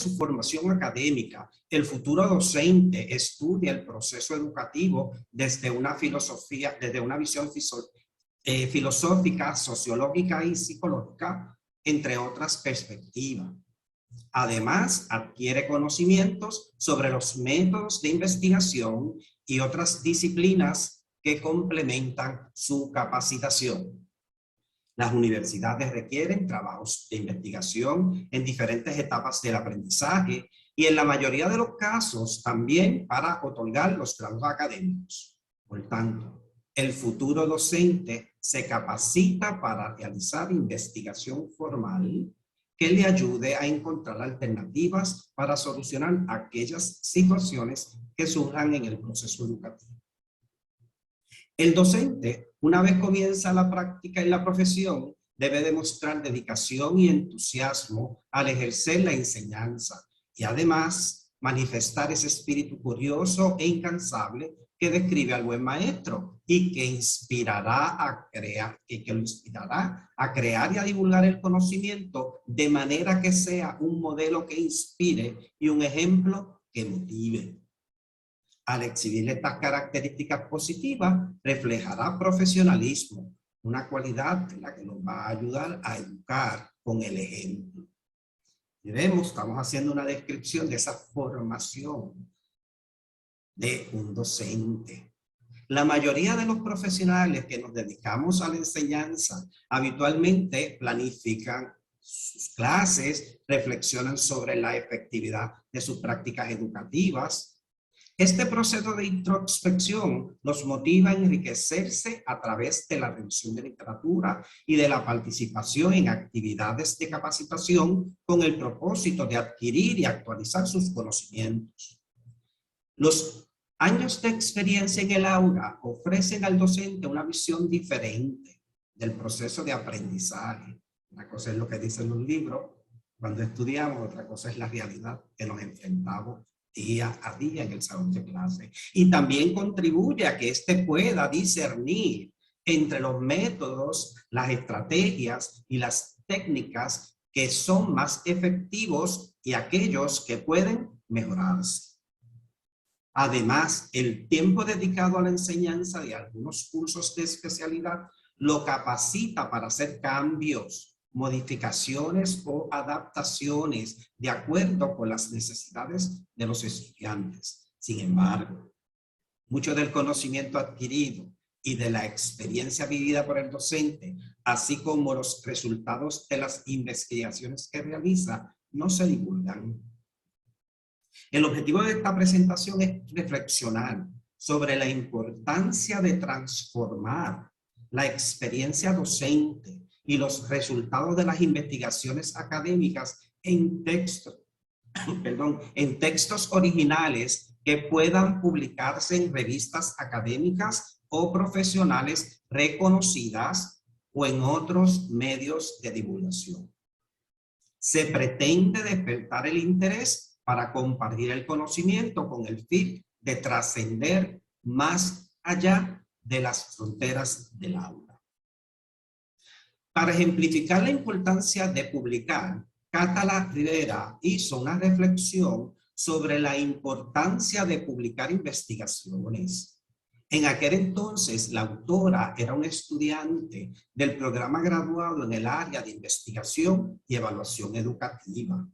su formación académica, el futuro docente estudia el proceso educativo desde una filosofía, desde una visión filosófica, sociológica y psicológica, entre otras perspectivas. Además, adquiere conocimientos sobre los métodos de investigación y otras disciplinas que complementan su capacitación. Las universidades requieren trabajos de investigación en diferentes etapas del aprendizaje y en la mayoría de los casos también para otorgar los grados académicos. Por tanto, el futuro docente se capacita para realizar investigación formal que le ayude a encontrar alternativas para solucionar aquellas situaciones que surjan en el proceso educativo. El docente, una vez comienza la práctica en la profesión, debe demostrar dedicación y entusiasmo al ejercer la enseñanza y además manifestar ese espíritu curioso e incansable que describe al buen maestro y que inspirará a crear, lo inspirará a crear y a divulgar el conocimiento de manera que sea un modelo que inspire y un ejemplo que motive. Al exhibir estas características positivas, reflejará profesionalismo, una cualidad en la que nos va a ayudar a educar con el ejemplo. Y vemos, estamos haciendo una descripción de esa formación de un docente. La mayoría de los profesionales que nos dedicamos a la enseñanza habitualmente planifican sus clases, reflexionan sobre la efectividad de sus prácticas educativas. Este proceso de introspección los motiva a enriquecerse a través de la revisión de literatura y de la participación en actividades de capacitación con el propósito de adquirir y actualizar sus conocimientos. Los años de experiencia en el aula ofrecen al docente una visión diferente del proceso de aprendizaje. Una cosa es lo que dicen los libros cuando estudiamos, otra cosa es la realidad que nos enfrentamos día a día en el salón de clase. Y también contribuye a que éste pueda discernir entre los métodos, las estrategias y las técnicas que son más efectivos y aquellos que pueden mejorarse. Además, el tiempo dedicado a la enseñanza de algunos cursos de especialidad lo capacita para hacer cambios, modificaciones o adaptaciones de acuerdo con las necesidades de los estudiantes. Sin embargo, mucho del conocimiento adquirido y de la experiencia vivida por el docente, así como los resultados de las investigaciones que realiza, no se divulgan. El objetivo de esta presentación es reflexionar sobre la importancia de transformar la experiencia docente y los resultados de las investigaciones académicas en textos originales que puedan publicarse en revistas académicas o profesionales reconocidas o en otros medios de divulgación. Se pretende despertar el interés para compartir el conocimiento con el fin de trascender más allá de las fronteras del aula. Para ejemplificar la importancia de publicar, Catala Rivera hizo una reflexión sobre la importancia de publicar investigaciones. En aquel entonces, la autora era una estudiante del programa graduado en el área de investigación y evaluación educativa.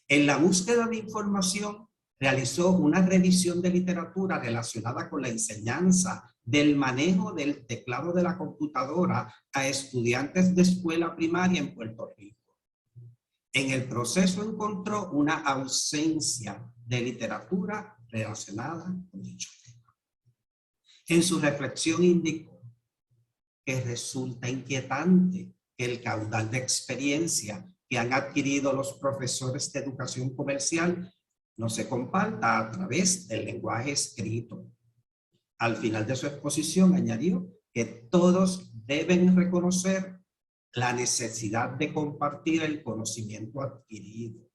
En la búsqueda de información, realizó una revisión de literatura relacionada con la enseñanza del manejo del teclado de la computadora a estudiantes de escuela primaria en Puerto Rico. En el proceso encontró una ausencia de literatura relacionada con dicho tema. En su reflexión indicó que resulta inquietante que el caudal de experiencia que han adquirido los profesores de educación comercial no se comparta a través del lenguaje escrito. Al final de su exposición añadió que todos deben reconocer la necesidad de compartir el conocimiento adquirido.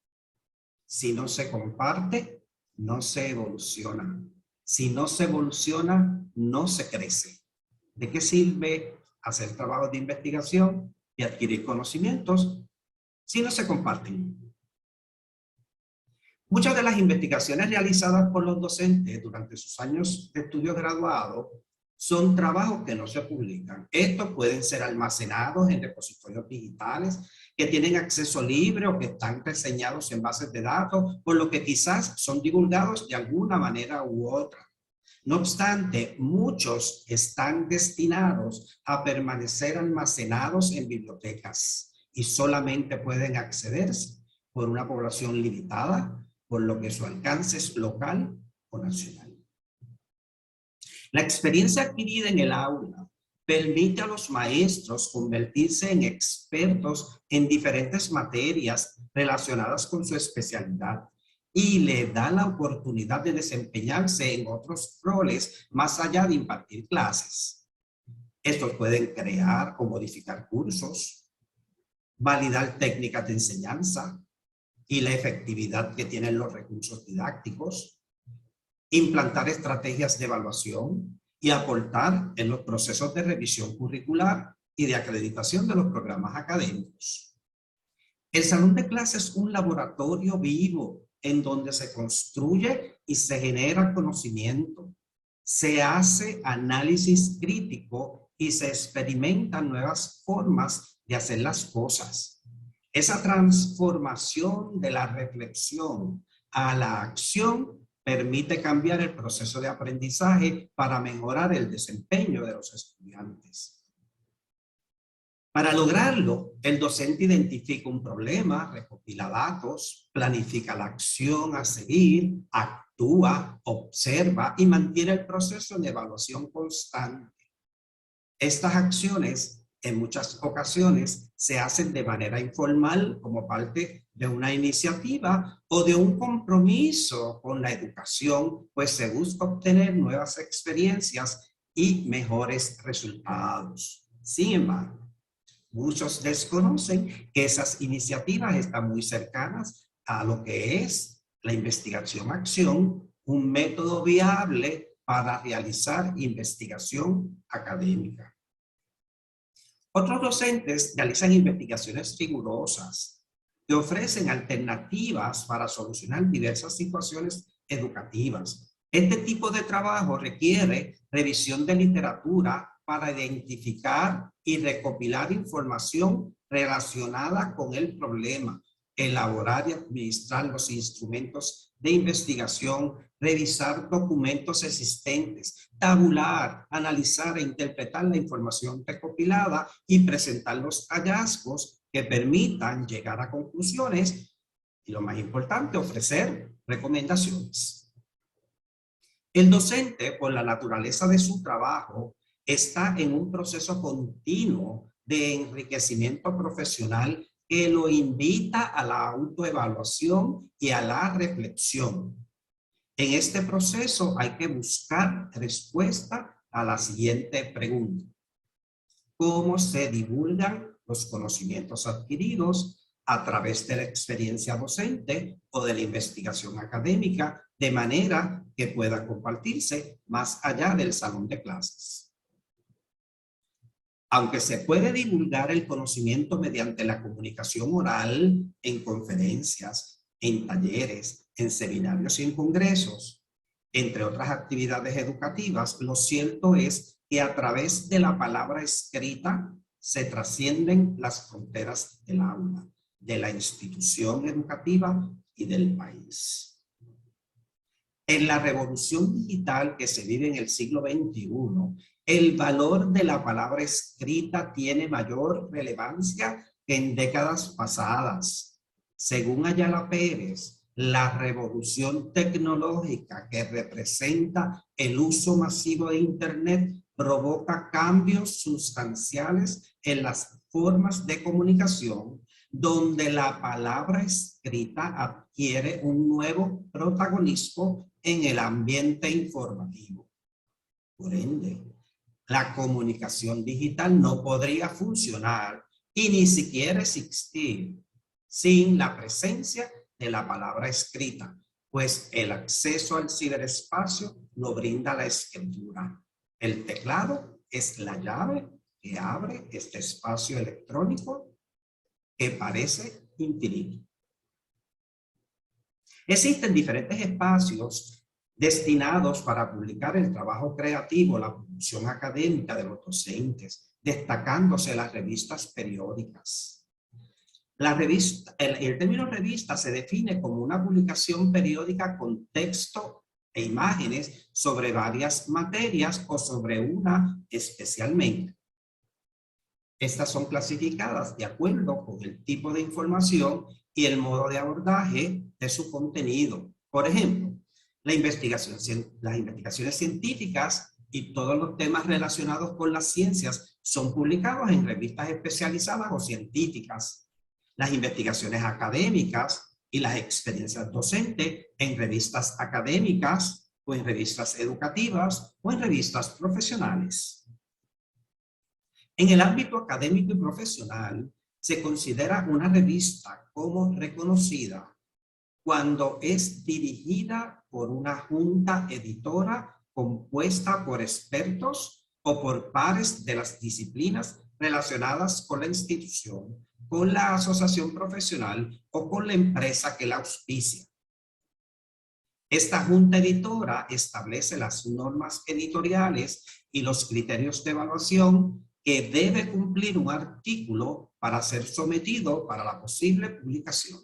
Si no se comparte, no se evoluciona. Si no se evoluciona, no se crece. ¿De qué sirve hacer trabajos de investigación y adquirir conocimientos si no se comparten? Muchas de las investigaciones realizadas por los docentes durante sus años de estudio graduado son trabajos que no se publican. Estos pueden ser almacenados en repositorios digitales que tienen acceso libre o que están reseñados en bases de datos, por lo que quizás son divulgados de alguna manera u otra. No obstante, muchos están destinados a permanecer almacenados en bibliotecas y solamente pueden accederse por una población limitada, por lo que su alcance es local o nacional. La experiencia adquirida en el aula permite a los maestros convertirse en expertos en diferentes materias relacionadas con su especialidad y le da la oportunidad de desempeñarse en otros roles más allá de impartir clases. Estos pueden crear o modificar cursos, validar técnicas de enseñanza y la efectividad que tienen los recursos didácticos, implantar estrategias de evaluación y aportar en los procesos de revisión curricular y de acreditación de los programas académicos. El salón de clases es un laboratorio vivo en donde se construye y se genera conocimiento, se hace análisis crítico y se experimentan nuevas formas de hacer las cosas. Esa transformación de la reflexión a la acción permite cambiar el proceso de aprendizaje para mejorar el desempeño de los estudiantes. Para lograrlo, el docente identifica un problema, recopila datos, planifica la acción a seguir, actúa, observa y mantiene el proceso de evaluación constante. Estas acciones en muchas ocasiones se hacen de manera informal como parte de una iniciativa o de un compromiso con la educación, pues se busca obtener nuevas experiencias y mejores resultados. Sin embargo, muchos desconocen que esas iniciativas están muy cercanas a lo que es la investigación-acción, un método viable para realizar investigación académica. Otros docentes realizan investigaciones rigurosas que ofrecen alternativas para solucionar diversas situaciones educativas. Este tipo de trabajo requiere revisión de literatura para identificar y recopilar información relacionada con el problema, elaborar y administrar los instrumentos de investigación, revisar documentos existentes, tabular, analizar e interpretar la información recopilada y presentar los hallazgos que permitan llegar a conclusiones y, lo más importante, ofrecer recomendaciones. El docente, por la naturaleza de su trabajo, está en un proceso continuo de enriquecimiento profesional que lo invita a la autoevaluación y a la reflexión. En este proceso hay que buscar respuesta a la siguiente pregunta: ¿cómo se divulgan los conocimientos adquiridos a través de la experiencia docente o de la investigación académica de manera que pueda compartirse más allá del salón de clases? Aunque se puede divulgar el conocimiento mediante la comunicación oral, en conferencias, en talleres, en seminarios y en congresos, entre otras actividades educativas, lo cierto es que a través de la palabra escrita se trascienden las fronteras del aula, de la institución educativa y del país. En la revolución digital que se vive en el siglo XXI, el valor de la palabra escrita tiene mayor relevancia que en décadas pasadas. Según Ayala Pérez, la revolución tecnológica que representa el uso masivo de Internet provoca cambios sustanciales en las formas de comunicación, donde la palabra escrita adquiere un nuevo protagonismo en el ambiente informativo. Por ende, la comunicación digital no podría funcionar y ni siquiera existir sin la presencia de la palabra escrita, pues el acceso al ciberespacio lo brinda la escritura. El teclado es la llave que abre este espacio electrónico que parece infinito. Existen diferentes espacios destinados para publicar el trabajo creativo, la producción académica de los docentes, destacándose las revistas periódicas. El término revista se define como una publicación periódica con texto e imágenes sobre varias materias o sobre una especialmente. Estas son clasificadas de acuerdo con el tipo de información y el modo de abordaje de su contenido. Por ejemplo, las investigaciones científicas y todos los temas relacionados con las ciencias son publicados en revistas especializadas o científicas. Las investigaciones académicas y las experiencias docentes en revistas académicas o en revistas educativas o en revistas profesionales. En el ámbito académico y profesional, se considera una revista como reconocida cuando es dirigida por una junta editora compuesta por expertos o por pares de las disciplinas relacionadas con la institución, con la asociación profesional o con la empresa que la auspicia. Esta junta editora establece las normas editoriales y los criterios de evaluación que debe cumplir un artículo para ser sometido para la posible publicación.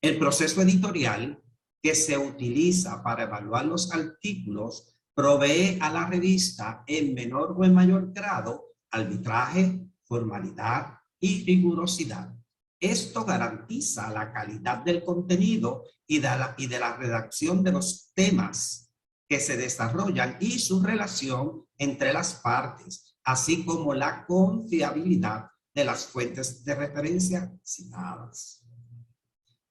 El proceso editorial que se utiliza para evaluar los artículos provee a la revista en menor o en mayor grado arbitraje, formalidad y rigurosidad. Esto garantiza la calidad del contenido y de la redacción de los temas que se desarrollan y su relación entre las partes, así como la confiabilidad de las fuentes de referencia citadas.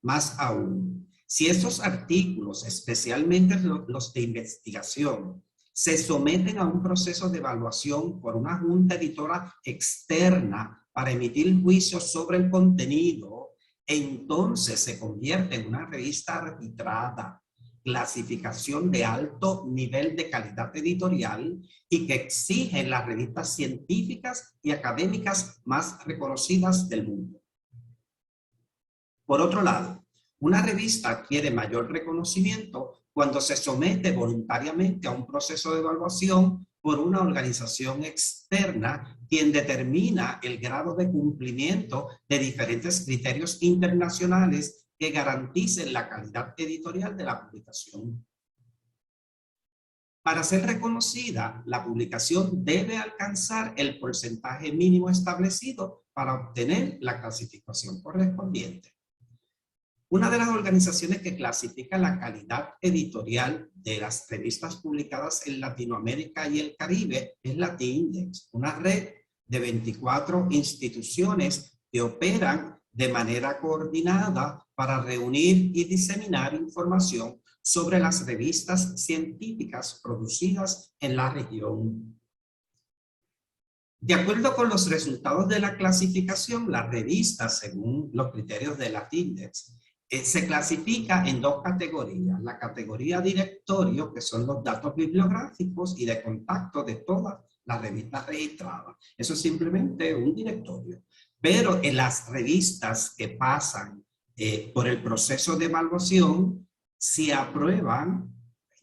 Más aún, si esos artículos, especialmente los de investigación, se someten a un proceso de evaluación por una junta editora externa para emitir juicios sobre el contenido, entonces se convierte en una revista arbitrada, clasificación de alto nivel de calidad editorial y que exigen las revistas científicas y académicas más reconocidas del mundo. Por otro lado, una revista adquiere mayor reconocimiento cuando se somete voluntariamente a un proceso de evaluación por una organización externa quien determina el grado de cumplimiento de diferentes criterios internacionales que garanticen la calidad editorial de la publicación. Para ser reconocida, la publicación debe alcanzar el porcentaje mínimo establecido para obtener la clasificación correspondiente. Una de las organizaciones que clasifica la calidad editorial de las revistas publicadas en Latinoamérica y el Caribe es LatinDex, una red de 24 instituciones que operan de manera coordinada para reunir y diseminar información sobre las revistas científicas producidas en la región. De acuerdo con los resultados de la clasificación, la revista, según los criterios de LatinDex, se clasifica en dos categorías. La categoría directorio, que son los datos bibliográficos y de contacto de todas las revistas registradas. Eso es simplemente un directorio. Pero en las revistas que pasan por el proceso de evaluación, si aprueban,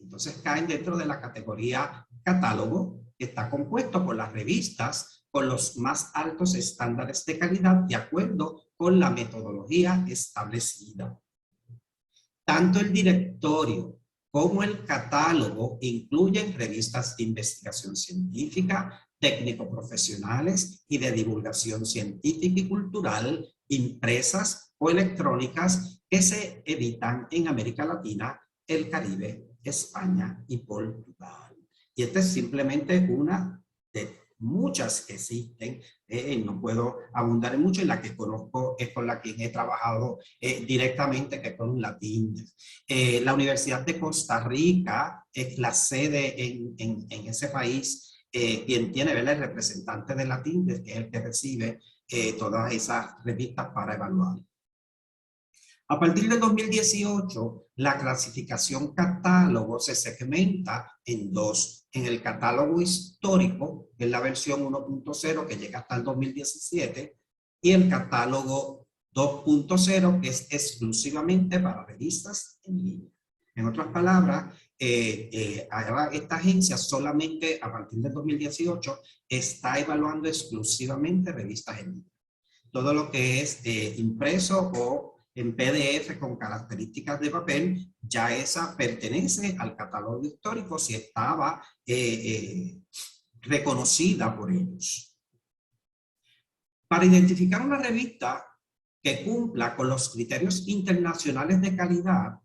entonces caen dentro de la categoría catálogo, que está compuesto por las revistas con los más altos estándares de calidad de acuerdo con la metodología establecida. Tanto el directorio como el catálogo incluyen revistas de investigación científica, técnico-profesionales y de divulgación científica y cultural, impresas o electrónicas que se editan en América Latina, el Caribe, España y Portugal. Y esta es simplemente una de muchas que existen, no puedo abundar en mucho, en la que conozco es con la que he trabajado directamente, que es con LatinDex. La Universidad de Costa Rica es la sede en ese país, quien tiene, ¿verdad?, el representante de LatinDex, que es el que recibe todas esas revistas para evaluar. A partir del 2018, la clasificación catálogo se segmenta en dos. En el catálogo histórico, que es la versión 1.0 que llega hasta el 2017, y el catálogo 2.0, que es exclusivamente para revistas en línea. En otras palabras, ahora esta agencia solamente a partir del 2018 está evaluando exclusivamente revistas en línea. Todo lo que es impreso o en PDF con características de papel, ya esa pertenece al catálogo histórico si estaba reconocida por ellos. Para identificar una revista que cumpla con los criterios internacionales de calidad,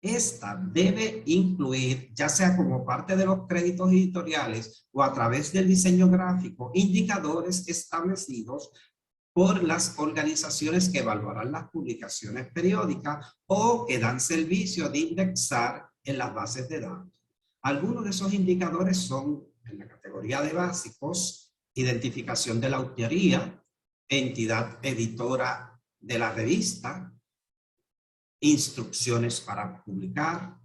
esta debe incluir, ya sea como parte de los créditos editoriales o a través del diseño gráfico, indicadores establecidos por las organizaciones que evaluarán las publicaciones periódicas o que dan servicio de indexar en las bases de datos. Algunos de esos indicadores son, en la categoría de básicos, identificación de la autoría, entidad editora de la revista, instrucciones para publicar,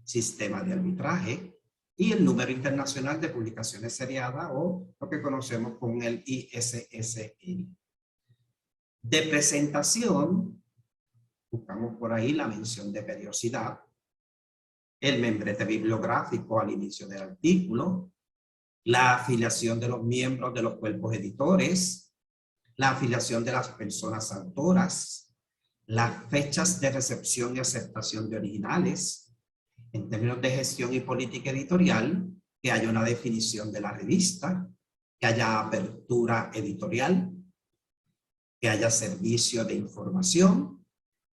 sistema de arbitraje y el número internacional de publicaciones seriadas o lo que conocemos como el ISSN. De presentación, buscamos por ahí la mención de periodicidad, el membrete bibliográfico al inicio del artículo, la afiliación de los miembros de los cuerpos editores, la afiliación de las personas autoras, las fechas de recepción y aceptación de originales, en términos de gestión y política editorial, que haya una definición de la revista, que haya apertura editorial, que haya servicio de información,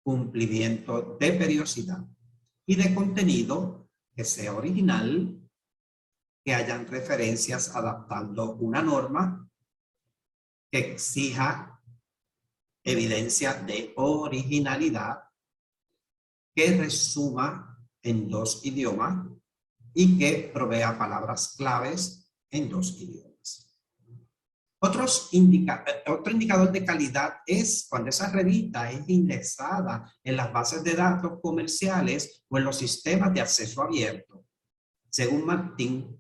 cumplimiento de periodicidad y de contenido que sea original, que hayan referencias adaptando una norma que exija evidencia de originalidad, que resuma en 2 idiomas y que provea palabras claves en 2 idiomas. Otro indicador de calidad es cuando esa revista es indexada en las bases de datos comerciales o en los sistemas de acceso abierto. Según Martín,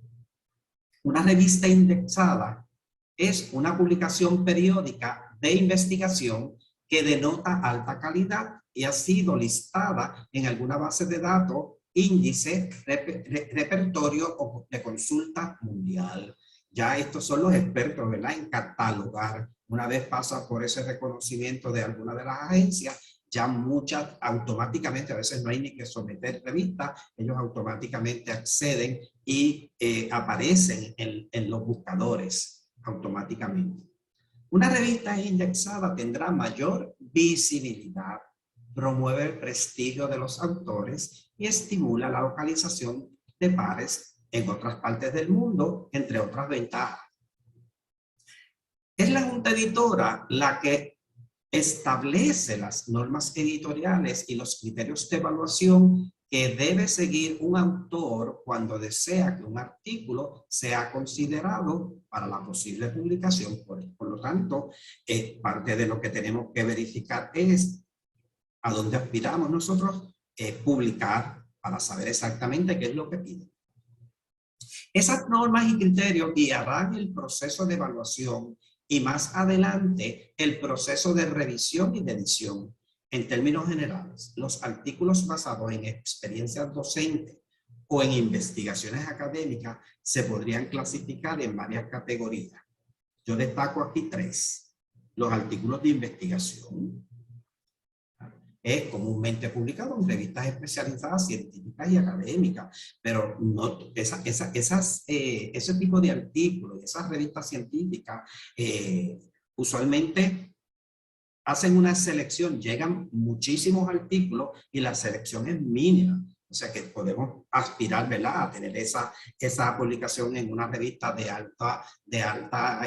una revista indexada es una publicación periódica de investigación que denota alta calidad y ha sido listada en alguna base de datos, índice, repertorio o de consulta mundial. Ya estos son los expertos, ¿verdad?, en catalogar. Una vez pasa por ese reconocimiento de alguna de las agencias, ya muchas automáticamente, a veces no hay ni que someter revistas, ellos automáticamente acceden y aparecen en los buscadores automáticamente. Una revista indexada tendrá mayor visibilidad, promueve el prestigio de los autores y estimula la localización de pares en otras partes del mundo, entre otras ventajas. Es la junta editora la que establece las normas editoriales y los criterios de evaluación que debe seguir un autor cuando desea que un artículo sea considerado para la posible publicación. Por lo tanto, parte de lo que tenemos que verificar es a dónde aspiramos nosotros publicar para saber exactamente qué es lo que piden. Esas normas y criterios guiarán el proceso de evaluación y más adelante el proceso de revisión y de edición. En términos generales, los artículos basados en experiencias docentes o en investigaciones académicas se podrían clasificar en varias categorías. Yo destaco aquí 3. Los artículos de investigación, es comúnmente publicado en revistas especializadas científicas y académicas, pero no, ese tipo de artículos, esas revistas científicas, usualmente hacen una selección, llegan muchísimos artículos y la selección es mínima. O sea que podemos aspirar, ¿verdad?, a tener esa publicación en una revista de alta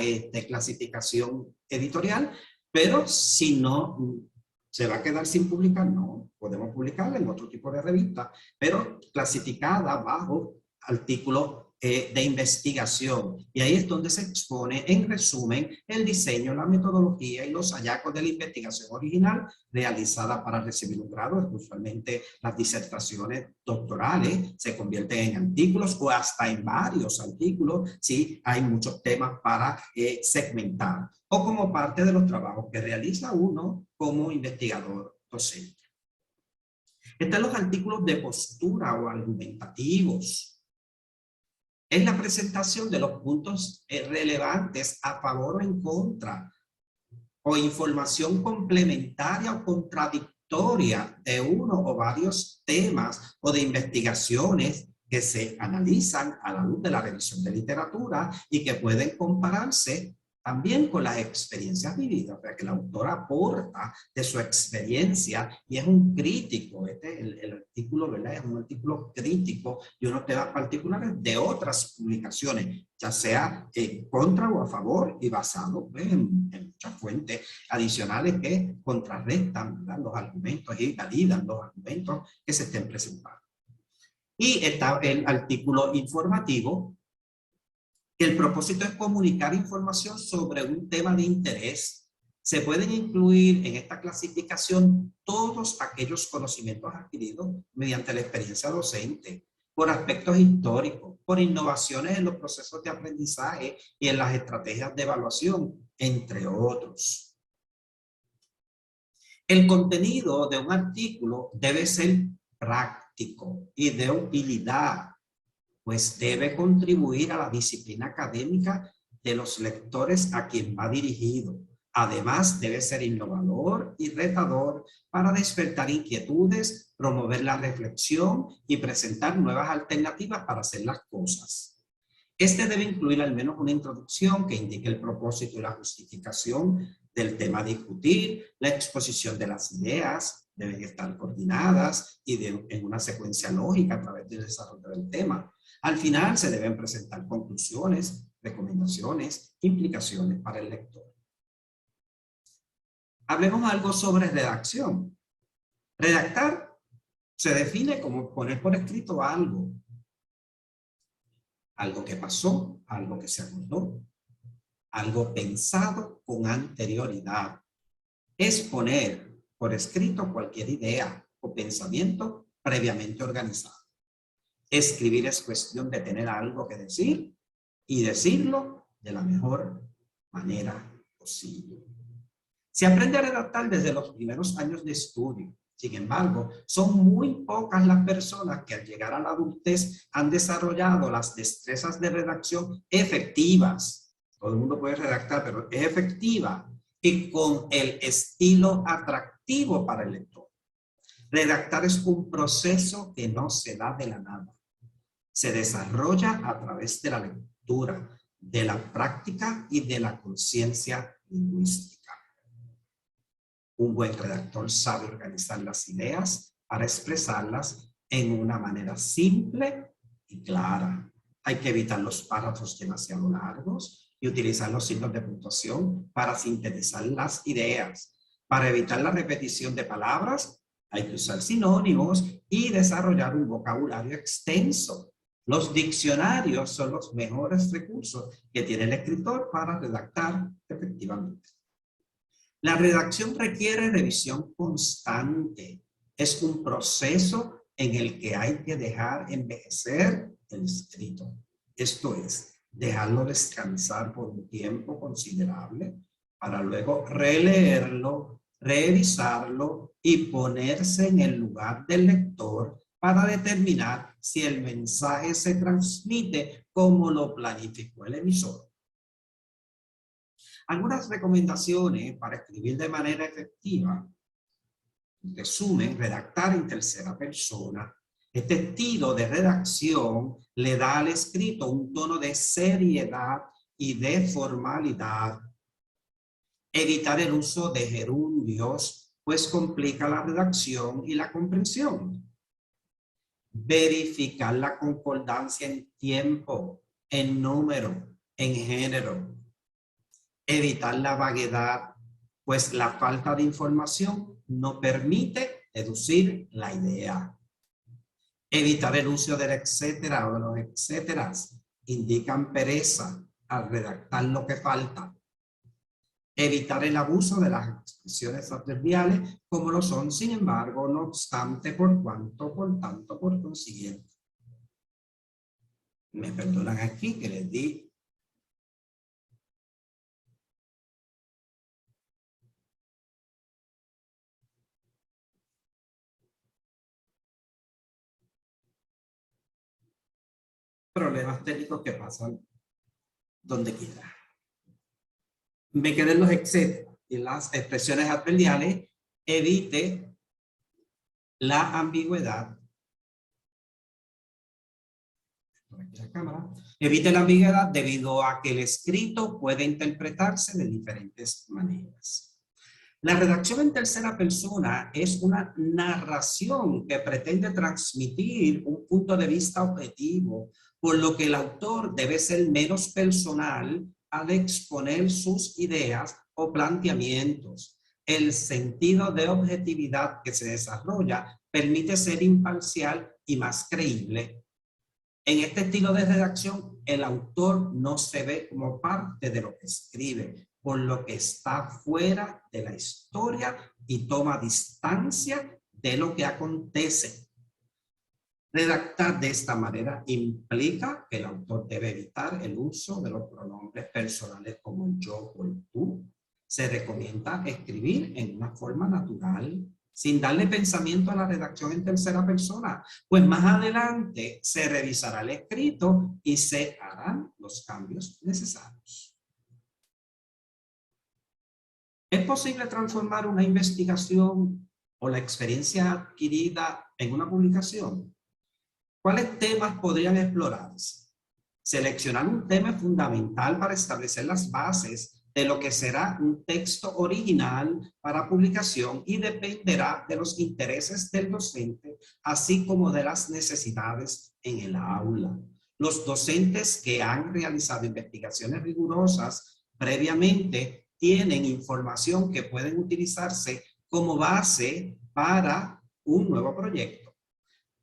clasificación editorial, pero si no se va a quedar sin publicar, no, podemos publicarla en otro tipo de revista, pero clasificada bajo artículos de investigación. Y ahí es donde se expone, en resumen, el diseño, la metodología y los hallazgos de la investigación original realizada para recibir un grado. Usualmente las disertaciones doctorales se convierten en artículos o hasta en varios artículos, si hay muchos temas para segmentar, o como parte de los trabajos que realiza uno como investigador docente. Están los artículos de postura o argumentativos. Es la presentación de los puntos relevantes a favor o en contra, o información complementaria o contradictoria de uno o varios temas o de investigaciones que se analizan a la luz de la revisión de literatura y que pueden compararse también con las experiencias vividas, o sea que el autor aporta de su experiencia y es un crítico. El artículo, ¿verdad? Es un artículo crítico y unos temas particulares de otras publicaciones, ya sea contra o a favor y basado en muchas fuentes adicionales que contrarrestan, ¿verdad?, los argumentos y validan los argumentos que se estén presentando. Y está el artículo informativo. El propósito es comunicar información sobre un tema de interés. Se pueden incluir en esta clasificación todos aquellos conocimientos adquiridos mediante la experiencia docente, por aspectos históricos, por innovaciones en los procesos de aprendizaje y en las estrategias de evaluación, entre otros. El contenido de un artículo debe ser práctico y de utilidad, pues debe contribuir a la disciplina académica de los lectores a quien va dirigido. Además, debe ser innovador y retador para despertar inquietudes, promover la reflexión y presentar nuevas alternativas para hacer las cosas. Este debe incluir al menos una introducción que indique el propósito y la justificación del tema a discutir, la exposición de las ideas, deben estar coordinadas y en una secuencia lógica a través del desarrollo del tema. Al final se deben presentar conclusiones, recomendaciones, implicaciones para el lector. Hablemos algo sobre redacción. Redactar se define como poner por escrito algo. Algo que pasó, algo que se acordó, algo pensado con anterioridad. Es poner por escrito cualquier idea o pensamiento previamente organizado. Escribir es cuestión de tener algo que decir y decirlo de la mejor manera posible. Se aprende a redactar desde los primeros años de estudio. Sin embargo, son muy pocas las personas que al llegar a la adultez han desarrollado las destrezas de redacción efectivas. Todo el mundo puede redactar, pero es efectiva y con el estilo atractivo para el lector. Redactar es un proceso que no se da de la nada. Se desarrolla a través de la lectura, de la práctica y de la conciencia lingüística. Un buen redactor sabe organizar las ideas para expresarlas en una manera simple y clara. Hay que evitar los párrafos demasiado largos y utilizar los signos de puntuación para sintetizar las ideas. Para evitar la repetición de palabras, hay que usar sinónimos y desarrollar un vocabulario extenso. Los diccionarios son los mejores recursos que tiene el escritor para redactar efectivamente. La redacción requiere revisión constante. Es un proceso en el que hay que dejar envejecer el escrito. Esto es, dejarlo descansar por un tiempo considerable para luego releerlo, revisarlo y ponerse en el lugar del lector para determinar si el mensaje se transmite como lo planificó el emisor. Algunas recomendaciones para escribir de manera efectiva. Resumen, redactar en tercera persona. Este estilo de redacción le da al escrito un tono de seriedad y de formalidad. Evitar el uso de gerundios, pues complica la redacción y la comprensión. Verificar la concordancia en tiempo, en número, en género. Evitar la vaguedad, pues la falta de información no permite deducir la idea. Evitar el uso del etcétera o de los etcéteras, indican pereza al redactar lo que falta. Evitar el abuso de las expresiones adverbiales como lo son, sin embargo, no obstante, por cuanto, por tanto, por consiguiente. Me perdonan aquí que les di problemas técnicos que pasan donde quiera. Me quedé en los etcétera y las expresiones adverbiales. Evite la ambigüedad. La cámara. Evite la ambigüedad debido a que el escrito puede interpretarse de diferentes maneras. La redacción en tercera persona es una narración que pretende transmitir un punto de vista objetivo, por lo que el autor debe ser menos personal al exponer sus ideas o planteamientos. El sentido de objetividad que se desarrolla permite ser imparcial y más creíble. En este estilo de redacción, el autor no se ve como parte de lo que escribe, por lo que está fuera de la historia y toma distancia de lo que acontece. Redactar de esta manera implica que el autor debe evitar el uso de los pronombres personales como el yo o el tú. Se recomienda escribir en una forma natural, sin darle pensamiento a la redacción en tercera persona, pues más adelante se revisará el escrito y se harán los cambios necesarios. ¿Es posible transformar una investigación o la experiencia adquirida en una publicación? ¿Cuáles temas podrían explorarse? Seleccionar un tema es fundamental para establecer las bases de lo que será un texto original para publicación y dependerá de los intereses del docente, así como de las necesidades en el aula. Los docentes que han realizado investigaciones rigurosas previamente tienen información que pueden utilizarse como base para un nuevo proyecto.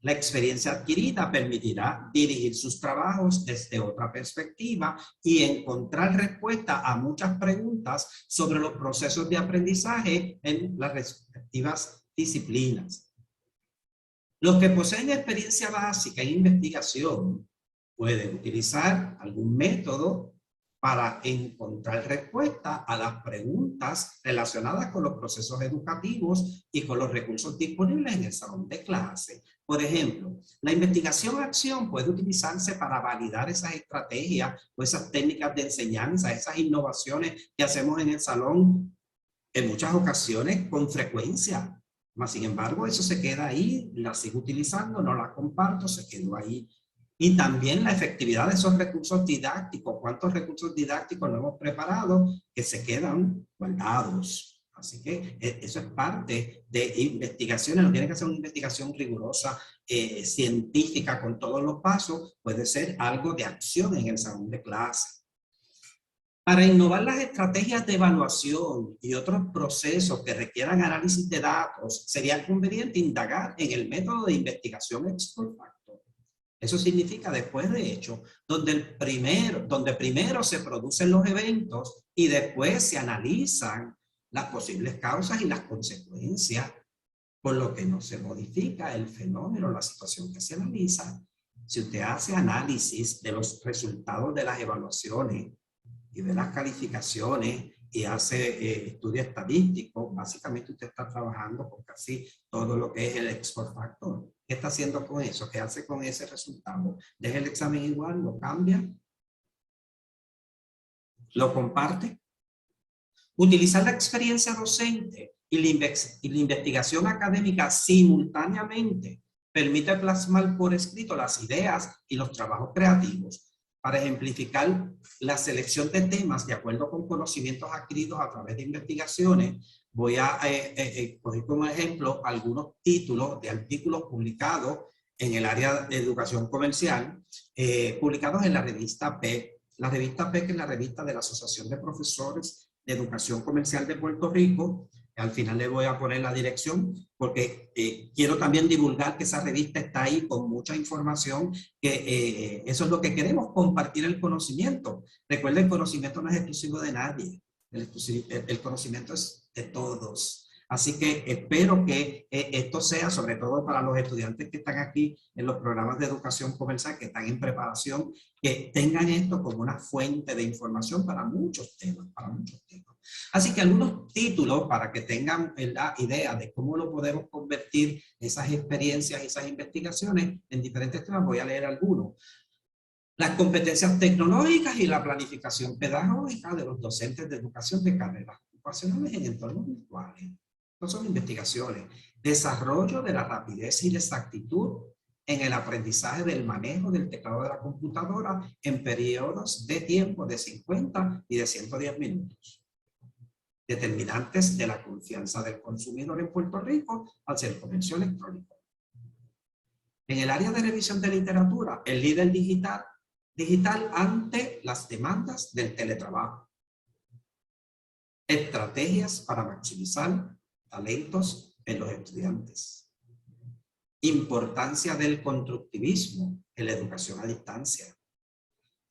La experiencia adquirida permitirá dirigir sus trabajos desde otra perspectiva y encontrar respuesta a muchas preguntas sobre los procesos de aprendizaje en las respectivas disciplinas. Los que poseen experiencia básica en investigación pueden utilizar algún método para encontrar respuesta a las preguntas relacionadas con los procesos educativos y con los recursos disponibles en el salón de clase. Por ejemplo, la investigación-acción puede utilizarse para validar esas estrategias o esas técnicas de enseñanza, esas innovaciones que hacemos en el salón en muchas ocasiones con frecuencia. Mas, sin embargo, eso se queda ahí, la sigo utilizando, no la comparto, se quedó ahí. Y también la efectividad de esos recursos didácticos. ¿Cuántos recursos didácticos no hemos preparado que se quedan guardados? Así que eso es parte de investigaciones. No tiene que ser una investigación rigurosa, científica con todos los pasos. Puede ser algo de acción en el salón de clase. Para innovar las estrategias de evaluación y otros procesos que requieran análisis de datos, sería conveniente indagar en el método de investigación ex post facto. Eso significa después de hecho, donde primero se producen los eventos y después se analizan las posibles causas y las consecuencias, por lo que no se modifica el fenómeno, la situación que se analiza. Si usted hace análisis de los resultados de las evaluaciones y de las calificaciones y hace estudio estadístico, básicamente usted está trabajando con casi todo lo que es el ex post factor. ¿Qué está haciendo con eso? ¿Qué hace con ese resultado? ¿Deja el examen igual? ¿Lo cambia? ¿Lo comparte? Utilizar la experiencia docente y la investigación académica simultáneamente permite plasmar por escrito las ideas y los trabajos creativos. Para ejemplificar la selección de temas de acuerdo con conocimientos adquiridos a través de investigaciones, voy a coger como ejemplo algunos títulos de artículos publicados en el área de educación comercial, publicados en la revista PEC. La revista PEC es la revista de la Asociación de Profesores de Educación Comercial de Puerto Rico. Al final le voy a poner la dirección porque quiero también divulgar que esa revista está ahí con mucha información, que eso es lo que queremos, compartir el conocimiento. Recuerden, el conocimiento no es exclusivo de nadie, el conocimiento es de todos. Así que espero que esto sea, sobre todo para los estudiantes que están aquí en los programas de educación comercial, que están en preparación, que tengan esto como una fuente de información para muchos temas, Así que algunos títulos para que tengan la idea de cómo lo podemos convertir esas experiencias y esas investigaciones en diferentes temas. Voy a leer algunos. Las competencias tecnológicas y la planificación pedagógica de los docentes de educación de carreras ocupacionales en entornos virtuales. Estas son investigaciones. Desarrollo de la rapidez y la exactitud en el aprendizaje del manejo del teclado de la computadora en periodos de tiempo de 50 y de 110 minutos. Determinantes de la confianza del consumidor en Puerto Rico al ser comercio electrónico. En el área de revisión de literatura, el líder digital ante las demandas del teletrabajo. Estrategias para maximizar talentos en los estudiantes. Importancia del constructivismo en la educación a distancia.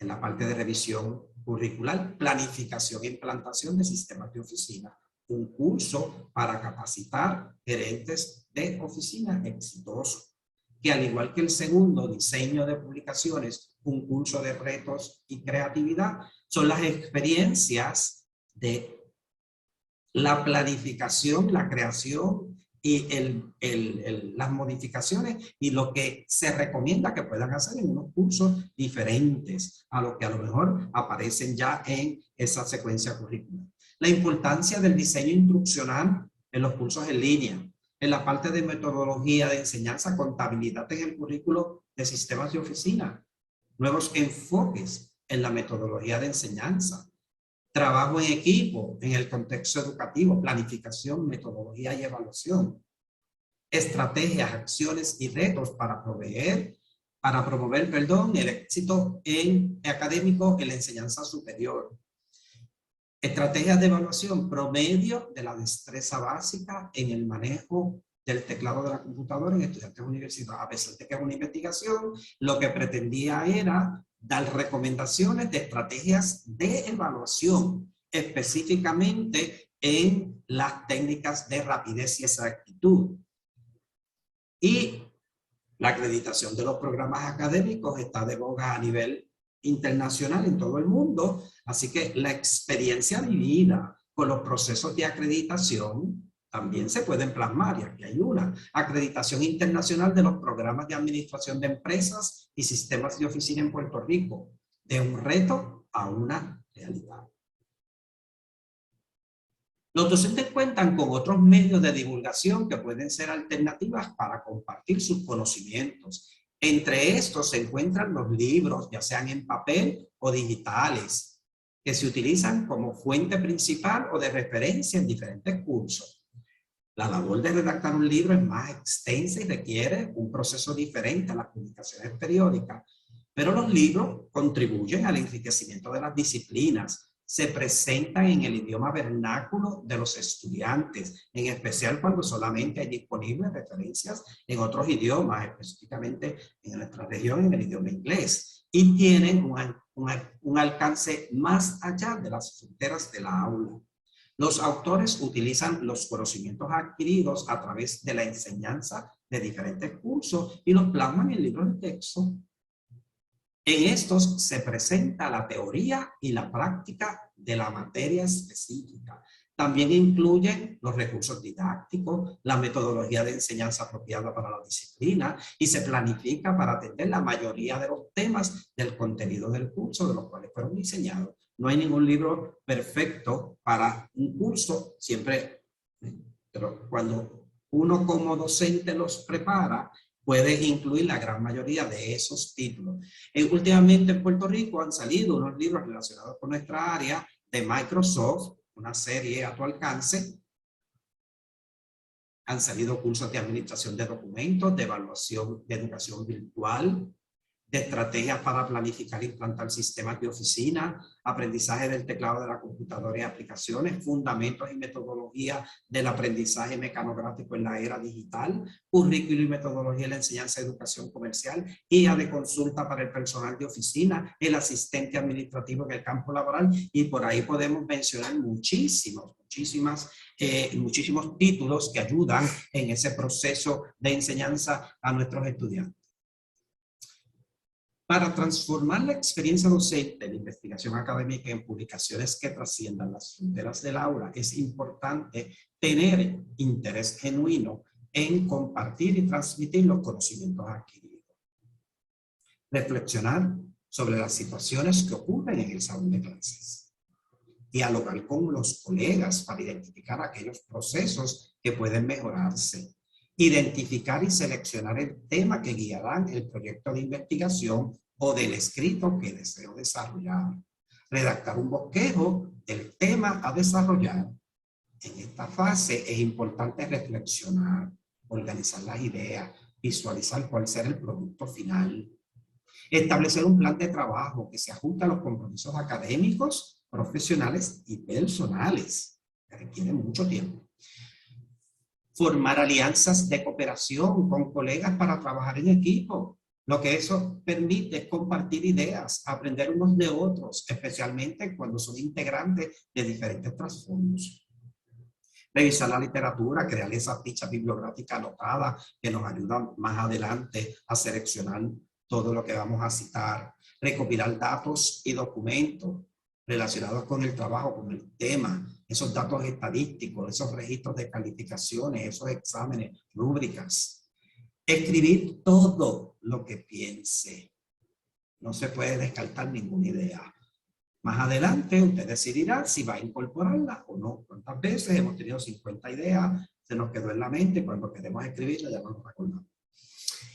En la parte de revisión curricular, planificación e implantación de sistemas de oficina. Un curso para capacitar gerentes de oficina exitosos. Que al igual que el segundo, diseño de publicaciones, un curso de retos y creatividad, son las experiencias de la planificación, la creación y las modificaciones y lo que se recomienda que puedan hacer en unos cursos diferentes a lo que a lo mejor aparecen ya en esa secuencia curricular. La importancia del diseño instruccional en los cursos en línea, en la parte de metodología de enseñanza, contabilidad en el currículo de sistemas de oficina, nuevos enfoques en la metodología de enseñanza, trabajo en equipo en el contexto educativo, planificación, metodología y evaluación, estrategias, acciones y retos para promover el éxito académico en la enseñanza superior. Estrategias de evaluación, promedio de la destreza básica en el manejo del teclado de la computadora en estudiantes universitarios. A pesar de que es una investigación, lo que pretendía era dar recomendaciones de estrategias de evaluación, específicamente en las técnicas de rapidez y exactitud. Y la acreditación de los programas académicos está de boga a nivel internacional en todo el mundo, así que la experiencia vivida con los procesos de acreditación también se pueden plasmar, y aquí hay una acreditación internacional de los programas de administración de empresas y sistemas de oficina en Puerto Rico, de un reto a una realidad. Los docentes cuentan con otros medios de divulgación que pueden ser alternativas para compartir sus conocimientos. Entre estos se encuentran los libros, ya sean en papel o digitales, que se utilizan como fuente principal o de referencia en diferentes cursos. La labor de redactar un libro es más extensa y requiere un proceso diferente a las publicaciones periódicas, pero los libros contribuyen al enriquecimiento de las disciplinas, se presentan en el idioma vernáculo de los estudiantes, en especial cuando solamente hay disponibles referencias en otros idiomas, específicamente en nuestra región en el idioma inglés, y tienen un alcance más allá de las fronteras de la aula. Los autores utilizan los conocimientos adquiridos a través de la enseñanza de diferentes cursos y los plasman en libros de texto. En estos se presenta la teoría y la práctica de la materia específica. También incluyen los recursos didácticos, la metodología de enseñanza apropiada para la disciplina y se planifica para atender la mayoría de los temas del contenido del curso de los cuales fueron diseñados. No hay ningún libro perfecto para un curso, siempre, pero cuando uno como docente los prepara, puedes incluir la gran mayoría de esos títulos. Últimamente en Puerto Rico han salido unos libros relacionados con nuestra área de Microsoft, una serie a tu alcance. Han salido cursos de administración de documentos, de evaluación de educación virtual, de estrategias para planificar e implantar sistemas de oficina, aprendizaje del teclado de la computadora y aplicaciones, fundamentos y metodología del aprendizaje mecanográfico en la era digital, currículo y metodología en la enseñanza de educación comercial, guía de consulta para el personal de oficina, el asistente administrativo en el campo laboral, y por ahí podemos mencionar muchísimos títulos que ayudan en ese proceso de enseñanza a nuestros estudiantes. Para transformar la experiencia docente en investigación académica en publicaciones que trasciendan las fronteras del aula, es importante tener interés genuino en compartir y transmitir los conocimientos adquiridos. Reflexionar sobre las situaciones que ocurren en el salón de clases. Dialogar con los colegas para identificar aquellos procesos que pueden mejorarse. Identificar y seleccionar el tema que guiarán el proyecto de investigación o del escrito que deseo desarrollar. Redactar un bosquejo del tema a desarrollar. En esta fase es importante reflexionar, organizar las ideas, visualizar cuál será el producto final. Establecer un plan de trabajo que se ajuste a los compromisos académicos, profesionales y personales, que requieren mucho tiempo. Formar alianzas de cooperación con colegas para trabajar en equipo. Lo que eso permite es compartir ideas, aprender unos de otros, especialmente cuando son integrantes de diferentes trasfondos. Revisar la literatura, crear esas fichas bibliográficas anotadas que nos ayudan más adelante a seleccionar todo lo que vamos a citar. Recopilar datos y documentos relacionados con el trabajo, con el tema, esos datos estadísticos, esos registros de calificaciones, esos exámenes, rúbricas. Escribir todo lo que piense. No se puede descartar ninguna idea. Más adelante usted decidirá si va a incorporarla o no. ¿Cuántas veces hemos tenido 50 ideas? Se nos quedó en la mente, cuando queremos escribirla ya no nos recordamos.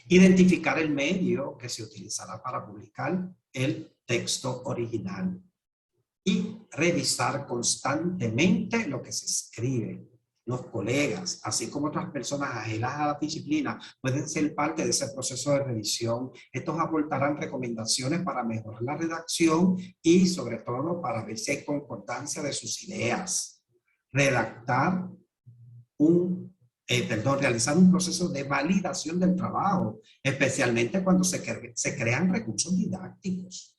Identificar el medio que se utilizará para publicar el texto original. Y revisar constantemente lo que se escribe. Los colegas, así como otras personas ajenas a la disciplina, pueden ser parte de ese proceso de revisión. Estos aportarán recomendaciones para mejorar la redacción y sobre todo para ver si hay concordancia de sus ideas. Realizar un proceso de validación del trabajo, especialmente cuando se crean recursos didácticos.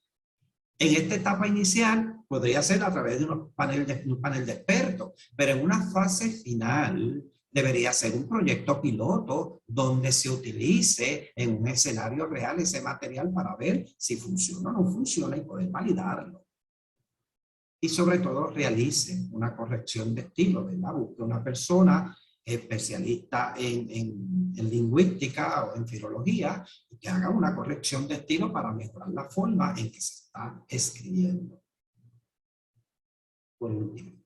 En esta etapa inicial podría ser a través de un panel de expertos, pero en una fase final debería ser un proyecto piloto donde se utilice en un escenario real ese material para ver si funciona o no funciona y poder validarlo. Y sobre todo realice una corrección de estilo, ¿verdad? Busque una persona especialista en lingüística o en filología y que haga una corrección de estilo para mejorar la forma en que se está escribiendo. Por último,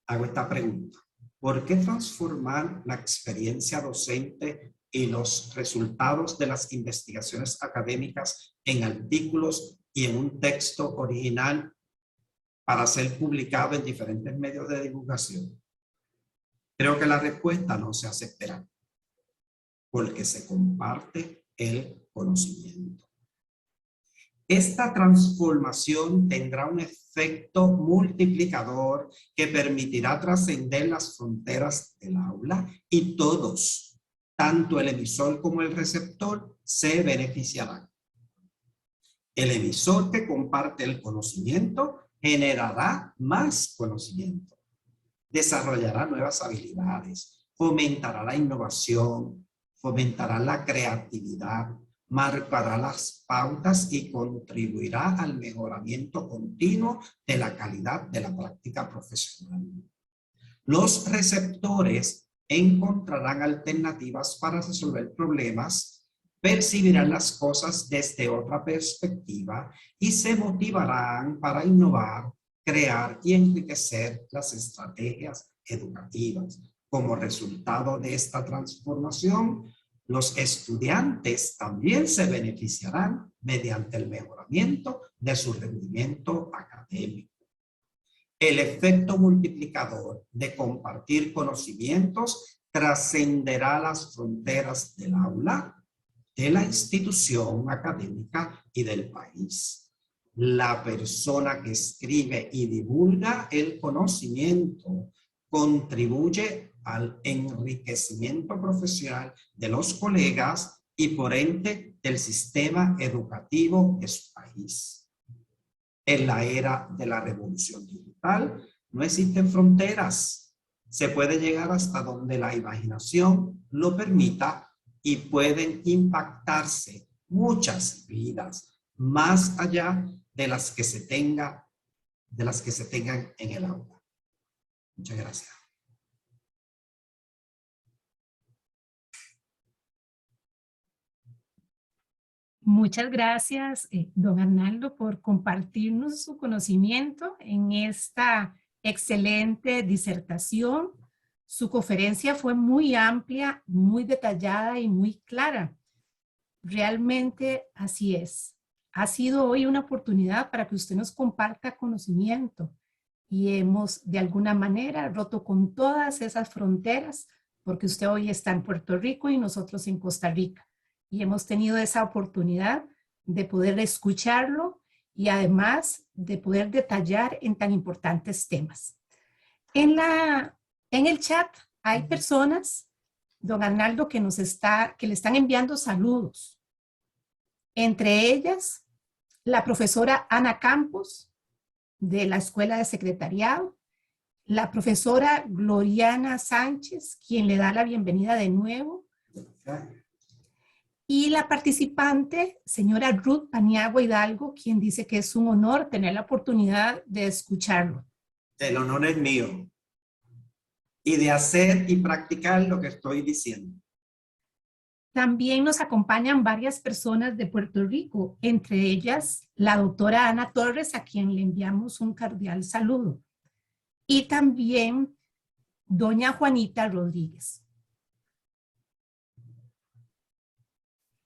hago esta pregunta. ¿Por qué transformar la experiencia docente y los resultados de las investigaciones académicas en artículos y en un texto original para ser publicado en diferentes medios de divulgación? Creo que la respuesta no se hace esperar, porque se comparte el conocimiento. Esta transformación tendrá un efecto multiplicador que permitirá trascender las fronteras del aula y todos, tanto el emisor como el receptor, se beneficiarán. El emisor que comparte el conocimiento generará más conocimiento. Desarrollará nuevas habilidades, fomentará la innovación, fomentará la creatividad, marcará las pautas y contribuirá al mejoramiento continuo de la calidad de la práctica profesional. Los receptores encontrarán alternativas para resolver problemas, percibirán las cosas desde otra perspectiva y se motivarán para innovar, crear y enriquecer las estrategias educativas. Como resultado de esta transformación, los estudiantes también se beneficiarán mediante el mejoramiento de su rendimiento académico. El efecto multiplicador de compartir conocimientos trascenderá las fronteras del aula de la institución académica y del país. La persona que escribe y divulga el conocimiento contribuye al enriquecimiento profesional de los colegas y por ende del sistema educativo de su país. En la era de la revolución digital no existen fronteras. Se puede llegar hasta donde la imaginación lo permita y pueden impactarse muchas vidas más allá de las que se tengan en el aula. Muchas gracias. Muchas gracias, don Arnaldo, por compartirnos su conocimiento en esta excelente disertación. Su conferencia fue muy amplia, muy detallada y muy clara. Realmente así es. Ha sido hoy una oportunidad para que usted nos comparta conocimiento y hemos de alguna manera roto con todas esas fronteras porque usted hoy está en Puerto Rico y nosotros en Costa Rica. Y hemos tenido esa oportunidad de poder escucharlo y además de poder detallar en tan importantes temas. En el chat hay personas, don Arnaldo, que le están enviando saludos. Entre ellas, la profesora Ana Campos, de la Escuela de Secretariado, la profesora Gloriana Sánchez, quien le da la bienvenida de nuevo, y la participante, señora Ruth Paniagua Hidalgo, quien dice que es un honor tener la oportunidad de escucharlo. El honor es mío. Y de hacer y practicar lo que estoy diciendo. También nos acompañan varias personas de Puerto Rico, entre ellas la doctora Ana Torres, a quien le enviamos un cordial saludo. Y también doña Juanita Rodríguez.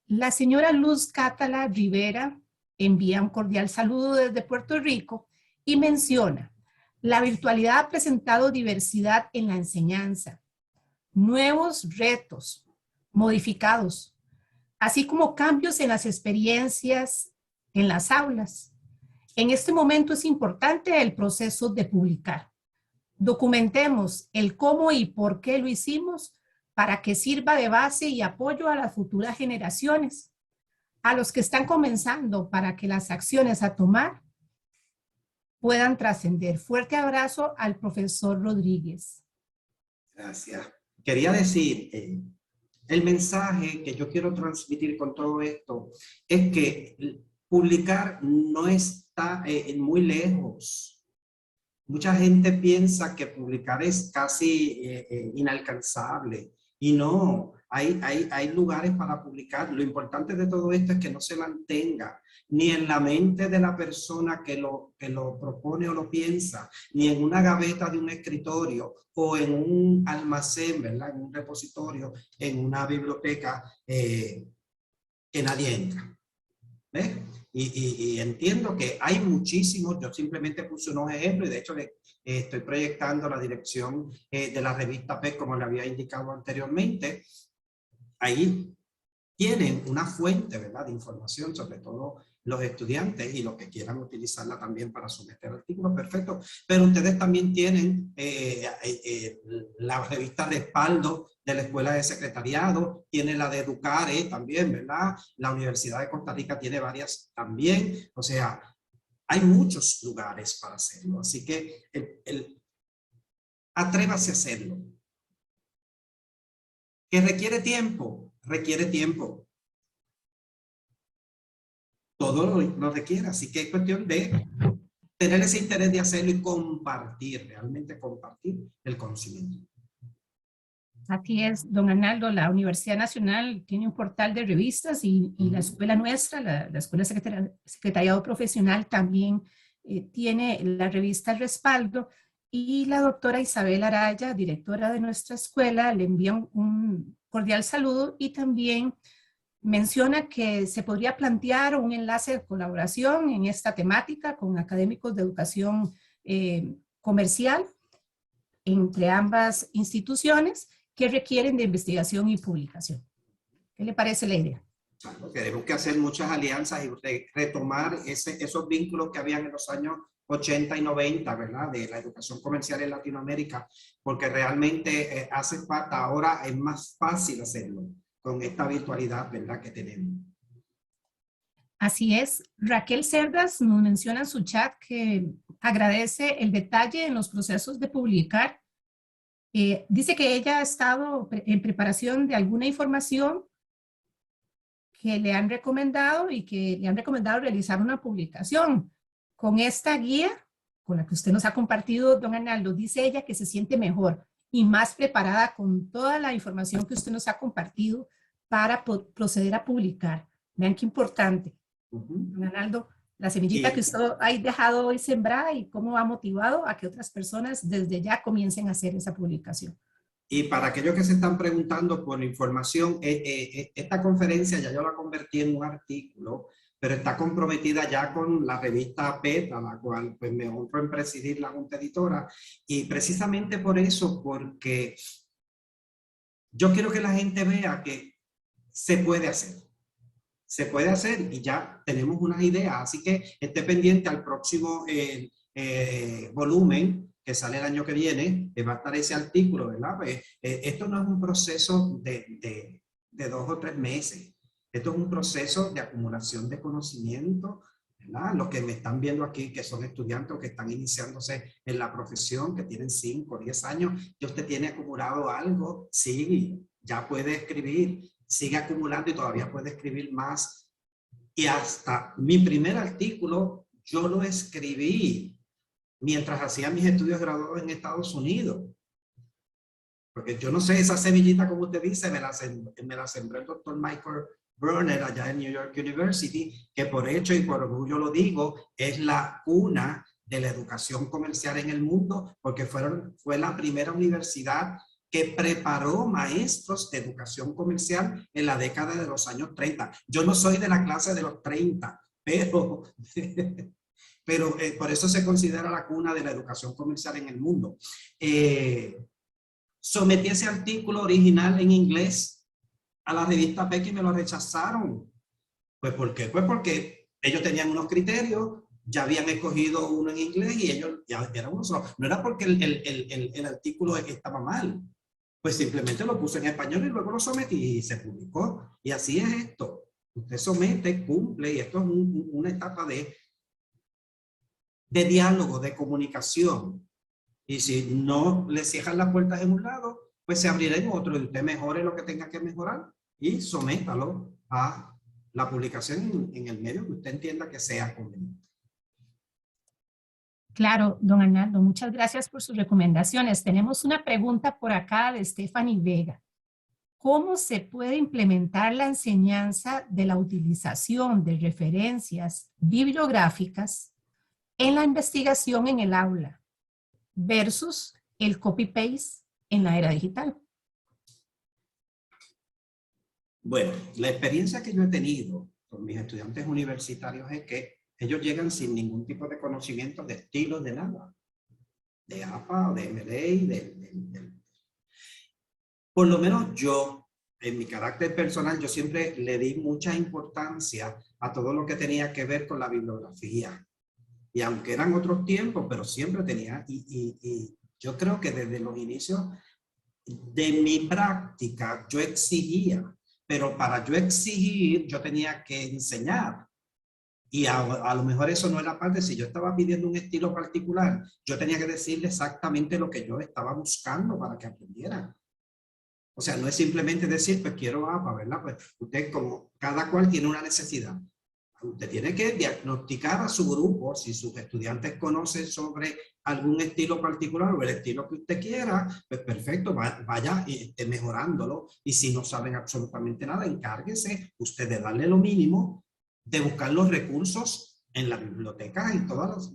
La señora Luz Cátala Rivera envía un cordial saludo desde Puerto Rico y menciona: la virtualidad ha presentado diversidad en la enseñanza, nuevos retos modificados, así como cambios en las experiencias en las aulas. En este momento es importante el proceso de publicar. Documentemos el cómo y por qué lo hicimos para que sirva de base y apoyo a las futuras generaciones, a los que están comenzando, para que las acciones a tomar puedan trascender. Fuerte abrazo al profesor Rodríguez. Gracias. Quería decir, el mensaje que yo quiero transmitir con todo esto es que publicar no está muy lejos. Mucha gente piensa que publicar es casi inalcanzable y no, hay lugares para publicar. Lo importante de todo esto es que no se mantenga ni en la mente de la persona que lo propone o lo piensa, ni en una gaveta de un escritorio o en un almacén, ¿verdad? En un repositorio, en una biblioteca que nadie entra. ¿Ves? Y entiendo que hay muchísimos, yo simplemente puse unos ejemplos y de hecho estoy proyectando la dirección de la revista PEC, como le había indicado anteriormente. Ahí tienen una fuente, ¿verdad?, de información, sobre todo los estudiantes y los que quieran utilizarla también para someter artículos, perfecto. Pero ustedes también tienen la revista Respaldo de la Escuela de Secretariado, tiene la de Educare también, ¿verdad? La Universidad de Costa Rica tiene varias también. O sea, hay muchos lugares para hacerlo. Así que atrévase a hacerlo. ¿Que requiere tiempo? Requiere tiempo. Todo lo requiere, así que es cuestión de tener ese interés de hacerlo y compartir, realmente compartir el conocimiento. Así es, don Arnaldo, la Universidad Nacional tiene un portal de revistas y la escuela nuestra, la Escuela de Secretariado Profesional, también tiene la revista Respaldo, y la doctora Isabel Araya, directora de nuestra escuela, le envía un cordial saludo y también menciona que se podría plantear un enlace de colaboración en esta temática con académicos de educación comercial entre ambas instituciones que requieren de investigación y publicación. ¿Qué le parece la idea? Claro, tenemos que hacer muchas alianzas y retomar esos vínculos que habían en los años 80 y 90, ¿verdad? De la educación comercial en Latinoamérica, porque realmente hace falta, ahora es más fácil hacerlo con esta virtualidad, ¿verdad? Que tenemos. Así es. Raquel Cerdas nos menciona en su chat que agradece el detalle en los procesos de publicar. Dice que ella ha estado en preparación de alguna información que le han recomendado y que le han recomendado realizar una publicación. Con esta guía, con la que usted nos ha compartido, don Arnaldo, dice ella que se siente mejor y más preparada con toda la información que usted nos ha compartido para proceder a publicar. Vean qué importante. Don Arnaldo, la semillita que usted ha dejado hoy sembrada y cómo ha motivado a que otras personas desde ya comiencen a hacer esa publicación. Y para aquellos que se están preguntando por información, esta conferencia ya yo la convertí en un artículo, pero está comprometida ya con la revista PETA, la cual pues me honro en presidir la junta editora, y precisamente por eso, porque yo quiero que la gente vea que se puede hacer. Se puede hacer y ya tenemos unas ideas, así que esté pendiente al próximo volumen que sale el año que viene, que va a estar ese artículo, ¿verdad? Pues, esto no es un proceso de 2 o 3 meses, esto es un proceso de acumulación de conocimiento, ¿verdad? Los que me están viendo aquí, que son estudiantes o que están iniciándose en la profesión, que tienen 5 o 10 años, ya usted tiene acumulado algo, sí, ya puede escribir, sigue acumulando y todavía puede escribir más. Y hasta mi primer artículo, yo lo escribí mientras hacía mis estudios graduados en Estados Unidos. Porque yo no sé, esa semillita, como usted dice, me la sembró el doctor Michael Brunner allá en New York University, que por hecho y por orgullo lo digo, es la cuna de la educación comercial en el mundo, porque fue la primera universidad que preparó maestros de educación comercial en la década de los años 30. Yo no soy de la clase de los 30, pero por eso se considera la cuna de la educación comercial en el mundo. Sometí ese artículo original en inglés a la revista PEC y me lo rechazaron. Pues ¿por qué? Pues porque ellos tenían unos criterios, ya habían escogido uno en inglés y ellos ya eran uno solo. No era porque el artículo estaba mal, pues simplemente lo puse en español y luego lo sometí y se publicó. Y así es esto. Usted somete, cumple, y esto es una etapa de diálogo, de comunicación. Y si no le cierran las puertas en un lado, pues se abrirá en otro y usted mejore lo que tenga que mejorar y sométalo a la publicación en el medio que usted entienda que sea conveniente. Claro, don Arnaldo, muchas gracias por sus recomendaciones. Tenemos una pregunta por acá de Stephanie Vega. ¿Cómo se puede implementar la enseñanza de la utilización de referencias bibliográficas en la investigación en el aula versus el copy-paste en la era digital? Bueno, la experiencia que yo he tenido con mis estudiantes universitarios es que ellos llegan sin ningún tipo de conocimiento de estilo, de nada, de APA o de MLA. Por lo menos yo, en mi carácter personal, yo siempre le di mucha importancia a todo lo que tenía que ver con la bibliografía. Y aunque eran otros tiempos, pero siempre tenía, y yo creo que desde los inicios de mi práctica, yo exigía, pero para yo exigir, yo tenía que enseñar. Y a lo mejor eso no era parte, si yo estaba pidiendo un estilo particular, yo tenía que decirle exactamente lo que yo estaba buscando para que aprendieran. O sea, no es simplemente decir, pues quiero APA, ¿verdad? Pues usted, como cada cual tiene una necesidad. Usted tiene que diagnosticar a su grupo, si sus estudiantes conocen sobre algún estilo particular o el estilo que usted quiera, pues perfecto, vaya y esté mejorándolo. Y si no saben absolutamente nada, encárguese usted de darle lo mínimo, de buscar los recursos en la biblioteca, y todas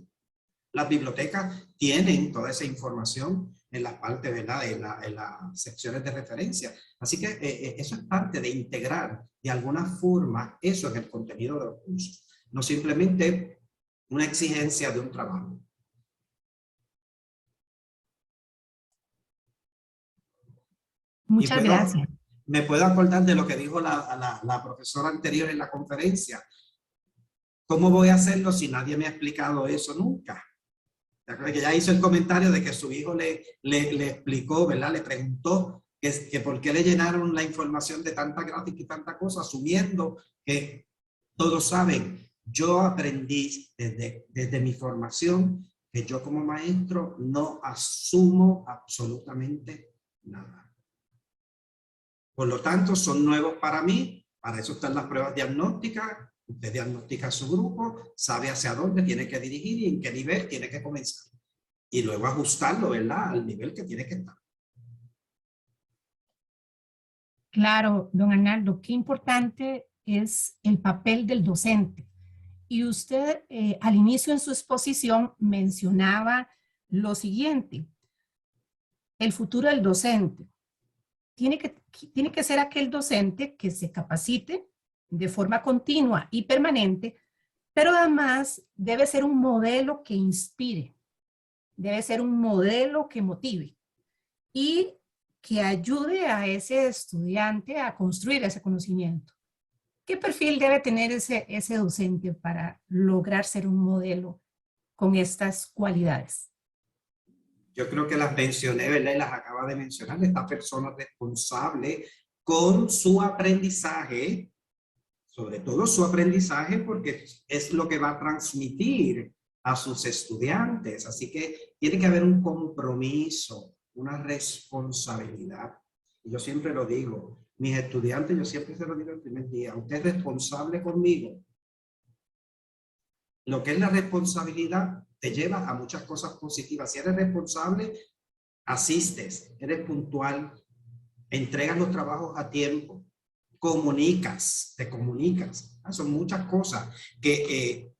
las bibliotecas tienen toda esa información en las partes, ¿verdad? En las secciones de referencia. Así que eso es parte de integrar de alguna forma eso en el contenido de los cursos. No simplemente una exigencia de un trabajo. Muchas gracias. Me puedo acordar de lo que dijo la profesora anterior en la conferencia. ¿Cómo voy a hacerlo si nadie me ha explicado eso nunca? Que ya hizo el comentario de que su hijo le explicó, ¿verdad? Le preguntó que por qué le llenaron la información de tanta gráfica y tanta cosa, asumiendo que todos saben. Yo aprendí desde mi formación que yo como maestro no asumo absolutamente nada. Por lo tanto, son nuevos para mí. Para eso están las pruebas diagnósticas. Usted diagnostica su grupo, sabe hacia dónde tiene que dirigir y en qué nivel tiene que comenzar. Y luego ajustarlo, ¿verdad? Al nivel que tiene que estar. Claro, don Arnaldo, qué importante es el papel del docente. Y usted al inicio en su exposición mencionaba lo siguiente: el futuro del docente. Tiene que ser aquel docente que se capacite de forma continua y permanente, pero además debe ser un modelo que inspire, debe ser un modelo que motive y que ayude a ese estudiante a construir ese conocimiento. ¿Qué perfil debe tener ese docente para lograr ser un modelo con estas cualidades? Yo creo que las mencioné, ¿verdad? Y las acaba de mencionar. Esta persona responsable con su aprendizaje, sobre todo su aprendizaje, porque es lo que va a transmitir a sus estudiantes. Así que tiene que haber un compromiso, una responsabilidad. Y yo siempre lo digo, mis estudiantes, yo siempre se lo digo el primer día: usted es responsable conmigo. Lo que es la responsabilidad te lleva a muchas cosas positivas. Si eres responsable, asistes, eres puntual, entregas los trabajos a tiempo, te comunicas. Son muchas cosas que,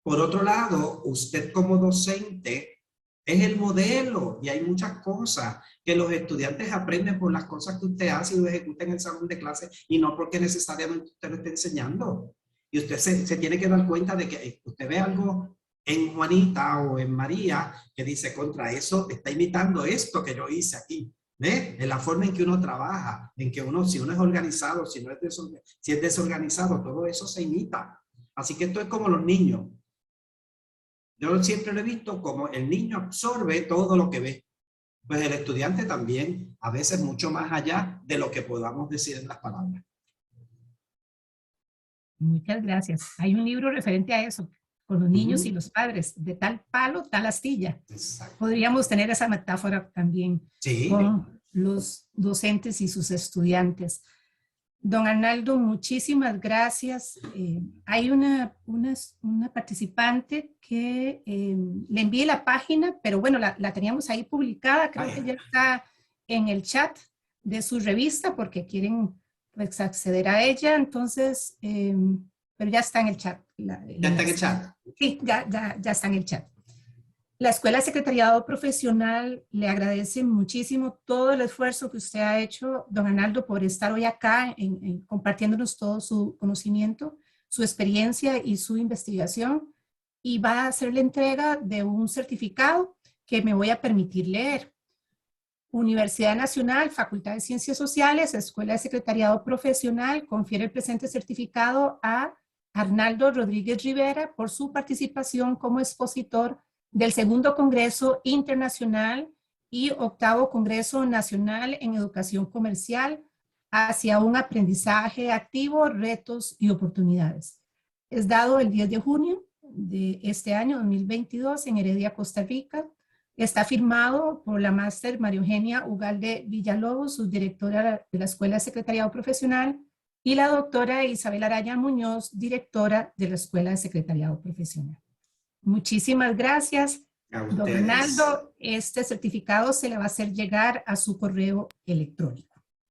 por otro lado, usted como docente es el modelo y hay muchas cosas que los estudiantes aprenden por las cosas que usted hace y lo ejecuta en el salón de clase y no porque necesariamente usted lo esté enseñando. Y usted se tiene que dar cuenta de que usted ve algo en Juanita o en María que dice: contra eso, está imitando esto que yo hice aquí. ¿Ves? En la forma en que uno trabaja, en que si uno es organizado, si es desorganizado, todo eso se imita. Así que esto es como los niños. Yo siempre lo he visto como el niño absorbe todo lo que ve. Pues el estudiante también, a veces mucho más allá de lo que podamos decir en las palabras. Muchas gracias. Hay un libro referente a eso, con los niños y los padres, de tal palo, tal astilla. Exacto. Podríamos tener esa metáfora también con los docentes y sus estudiantes. Don Arnaldo, muchísimas gracias. Hay una participante que le envié la página, pero bueno, la teníamos ahí publicada. Creo que ya está en el chat de su revista porque quieren pues, acceder a ella. Entonces, pero ya está en el chat. ¿Ya está en el chat? Sí, ya está en el chat. La Escuela de Secretariado Profesional le agradece muchísimo todo el esfuerzo que usted ha hecho, don Arnaldo, por estar hoy acá compartiéndonos todo su conocimiento, su experiencia y su investigación. Y va a hacer la entrega de un certificado que me voy a permitir leer. Universidad Nacional, Facultad de Ciencias Sociales, Escuela de Secretariado Profesional, confiere el presente certificado a Arnaldo Rodríguez Rivera por su participación como expositor del Segundo Congreso Internacional y Octavo Congreso Nacional en Educación Comercial hacia un aprendizaje activo, retos y oportunidades. Es dado el 10 de junio de este año 2022 en Heredia, Costa Rica. Está firmado por la máster María Eugenia Ugalde Villalobos, subdirectora de la Escuela de Secretariado Profesional, y la doctora Isabel Araya Muñoz, directora de la Escuela de Secretariado Profesional. Muchísimas gracias, don Arnaldo. Este certificado se le va a hacer llegar a su correo electrónico.